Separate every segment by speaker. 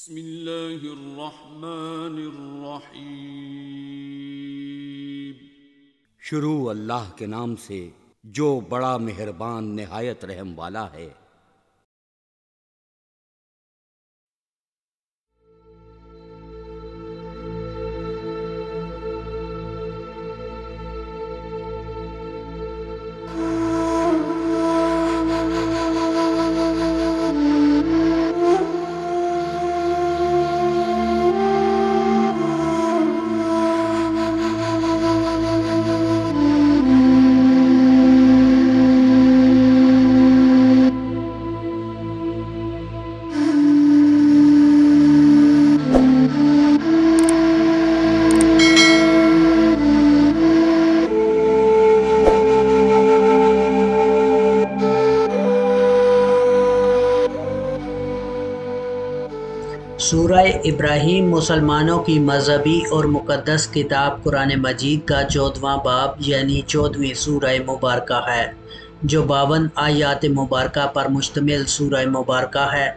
Speaker 1: بسم اللہ الرحمن الرحیم۔
Speaker 2: شروع اللہ کے نام سے جو بڑا مہربان نہایت رحم والا ہے۔
Speaker 3: سورہ ابراہیم مسلمانوں کی مذہبی اور مقدس کتاب قرآن مجید کا 14واں باب یعنی 14ویں سورہ مبارکہ ہے، جو 52 آیات مبارکہ پر مشتمل سورہ مبارکہ ہے۔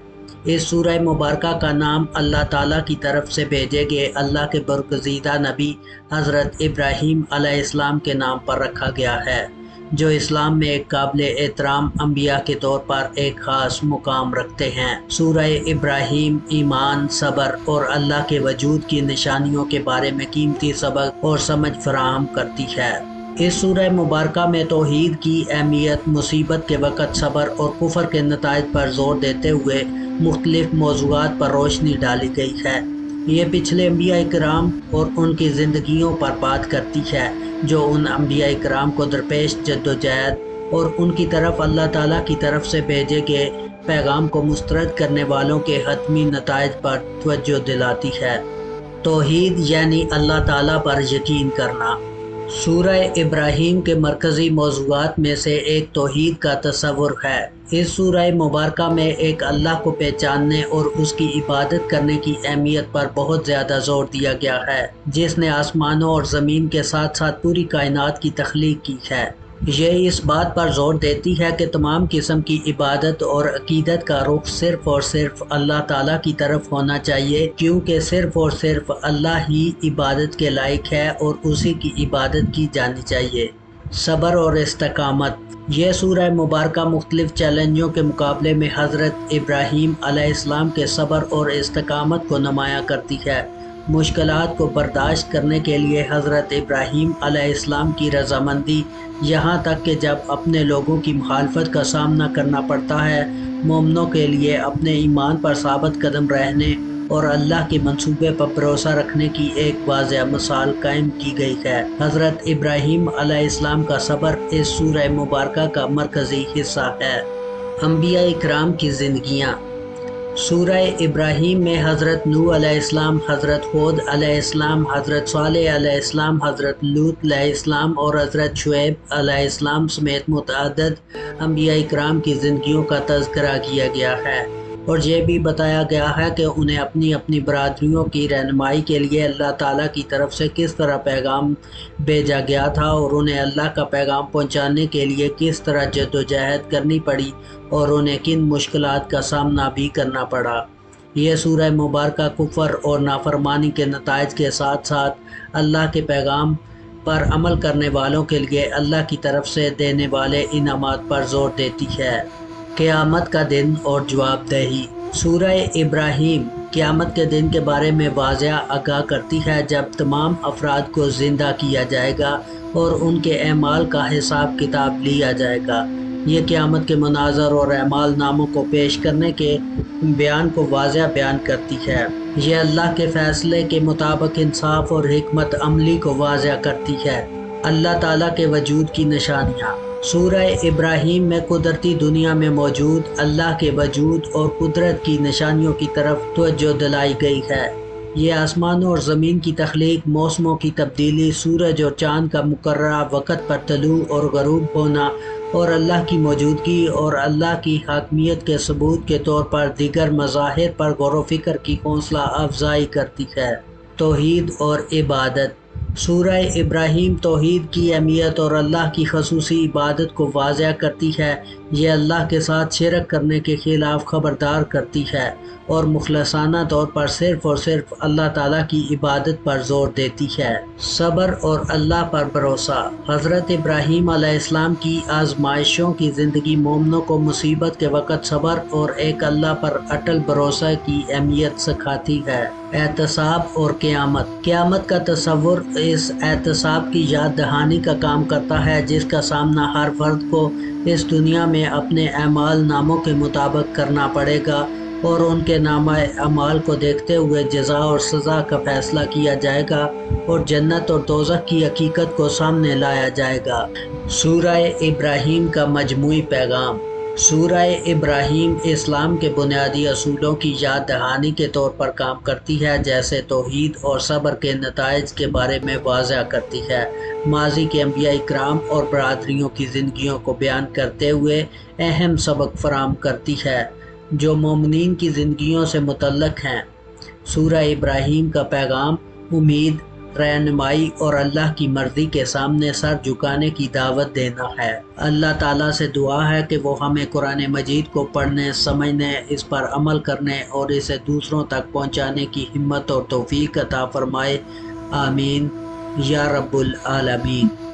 Speaker 3: اس سورہ مبارکہ کا نام اللہ تعالیٰ کی طرف سے بھیجے گئے اللہ کے برگزیدہ نبی حضرت ابراہیم علیہ السلام کے نام پر رکھا گیا ہے، جو اسلام میں ایک قابل احترام انبیاء کے طور پر ایک خاص مقام رکھتے ہیں۔ سورہ ابراہیم ایمان، صبر اور اللہ کے وجود کی نشانیوں کے بارے میں قیمتی سبق اور سمجھ فراہم کرتی ہے۔ اس سورہ مبارکہ میں توحید کی اہمیت، مصیبت کے وقت صبر اور کفر کے نتائج پر زور دیتے ہوئے مختلف موضوعات پر روشنی ڈالی گئی ہے۔ یہ پچھلے انبیاء کرام اور ان کی زندگیوں پر بات کرتی ہے، جو ان انبیاء کرام کو درپیش جدوجہد اور ان کی طرف اللہ تعالیٰ کی طرف سے بھیجے گئے پیغام کو مسترد کرنے والوں کے حتمی نتائج پر توجہ دلاتی ہے۔ توحید یعنی اللہ تعالیٰ پر یقین کرنا۔ سورہ ابراہیم کے مرکزی موضوعات میں سے ایک توحید کا تصور ہے۔ اس سورہ مبارکہ میں ایک اللہ کو پہچاننے اور اس کی عبادت کرنے کی اہمیت پر بہت زیادہ زور دیا گیا ہے، جس نے آسمانوں اور زمین کے ساتھ ساتھ پوری کائنات کی تخلیق کی ہے۔ یہ اس بات پر زور دیتی ہے کہ تمام قسم کی عبادت اور عقیدت کا رخ صرف اور صرف اللہ تعالیٰ کی طرف ہونا چاہیے، کیونکہ صرف اور صرف اللہ ہی عبادت کے لائق ہے اور اسی کی عبادت کی جانی چاہیے۔ صبر اور استقامت۔ یہ سورہ مبارکہ مختلف چیلنجوں کے مقابلے میں حضرت ابراہیم علیہ السلام کے صبر اور استقامت کو نمایاں کرتی ہے۔ مشکلات کو برداشت کرنے کے لیے حضرت ابراہیم علیہ السلام کی رضامندی، یہاں تک کہ جب اپنے لوگوں کی مخالفت کا سامنا کرنا پڑتا ہے، مومنوں کے لیے اپنے ایمان پر ثابت قدم رہنے اور اللہ کے منصوبے پر بھروسہ رکھنے کی ایک واضح مثال قائم کی گئی ہے۔ حضرت ابراہیم علیہ السلام کا صبر اس سورہ مبارکہ کا مرکزی حصہ ہے۔ انبیاء کرام کی زندگیاں۔ سورہ ابراہیم میں حضرت نوح علیہ السلام، حضرت ہود علیہ السلام، حضرت صالح علیہ السلام، حضرت لوط علیہ السلام اور حضرت شعیب علیہ السلام سمیت متعدد انبیاء کرام کی زندگیوں کا تذکرہ کیا گیا ہے، اور یہ بھی بتایا گیا ہے کہ انہیں اپنی اپنی برادریوں کی رہنمائی کے لیے اللہ تعالیٰ کی طرف سے کس طرح پیغام بھیجا گیا تھا اور انہیں اللہ کا پیغام پہنچانے کے لیے کس طرح جدوجہد کرنی پڑی اور انہیں کن مشکلات کا سامنا بھی کرنا پڑا۔ یہ سورہ مبارکہ کفر اور نافرمانی کے نتائج کے ساتھ ساتھ اللہ کے پیغام پر عمل کرنے والوں کے لیے اللہ کی طرف سے دینے والے انعامات پر زور دیتی ہے۔ قیامت کا دن اور جواب دہی۔ سورہ ابراہیم قیامت کے دن کے بارے میں واضح آگاہ کرتی ہے، جب تمام افراد کو زندہ کیا جائے گا اور ان کے اعمال کا حساب کتاب لیا جائے گا۔ یہ قیامت کے مناظر اور اعمال ناموں کو پیش کرنے کے بیان کو واضح بیان کرتی ہے۔ یہ اللہ کے فیصلے کے مطابق انصاف اور حکمت عملی کو واضح کرتی ہے۔ اللہ تعالیٰ کے وجود کی نشانیاں۔ سورہ ابراہیم میں قدرتی دنیا میں موجود اللہ کے وجود اور قدرت کی نشانیوں کی طرف توجہ دلائی گئی ہے۔ یہ آسمانوں اور زمین کی تخلیق، موسموں کی تبدیلی، سورج اور چاند کا مقررہ وقت پر طلوع اور غروب ہونا اور اللہ کی موجودگی اور اللہ کی حاکمیت کے ثبوت کے طور پر دیگر مظاہر پر غور و فکر کی حوصلہ افزائی کرتی ہے۔ توحید اور عبادت۔ سورہ ابراہیم توحید کی اہمیت اور اللہ کی خصوصی عبادت کو واضح کرتی ہے، یہ اللہ کے ساتھ شرک کرنے کے خلاف خبردار کرتی ہے اور مخلصانہ طور پر صرف اور صرف اللہ تعالیٰ کی عبادت پر زور دیتی ہے۔ صبر اور اللہ پر بھروسہ۔ حضرت ابراہیم علیہ السلام کی آزمائشوں کی زندگی مومنوں کو مصیبت کے وقت صبر اور ایک اللہ پر اٹل بھروسہ کی اہمیت سکھاتی ہے۔ احتساب اور قیامت۔ قیامت کا تصور اس احتساب کی یاد دہانی کا کام کرتا ہے جس کا سامنا ہر فرد کو اس دنیا میں اپنے اعمال ناموں کے مطابق کرنا پڑے گا اور ان کے نامہ اعمال کو دیکھتے ہوئے جزا اور سزا کا فیصلہ کیا جائے گا اور جنت اور دوزخ کی حقیقت کو سامنے لایا جائے گا۔ سورہ ابراہیم کا مجموعی پیغام۔ سورہ ابراہیم اسلام کے بنیادی اصولوں کی یاد دہانی کے طور پر کام کرتی ہے، جیسے توحید اور صبر کے نتائج کے بارے میں واضح کرتی ہے، ماضی کے انبیاء اکرام اور برادریوں کی زندگیوں کو بیان کرتے ہوئے اہم سبق فراہم کرتی ہے جو مومنین کی زندگیوں سے متعلق ہیں۔ سورہ ابراہیم کا پیغام امید، رہنمائی اور اللہ کی مرضی کے سامنے سر جھکانے کی دعوت دینا ہے۔ اللہ تعالیٰ سے دعا ہے کہ وہ ہمیں قرآن مجید کو پڑھنے، سمجھنے، اس پر عمل کرنے اور اسے دوسروں تک پہنچانے کی ہمت اور توفیق عطا فرمائے۔ آمین یا رب العالمین۔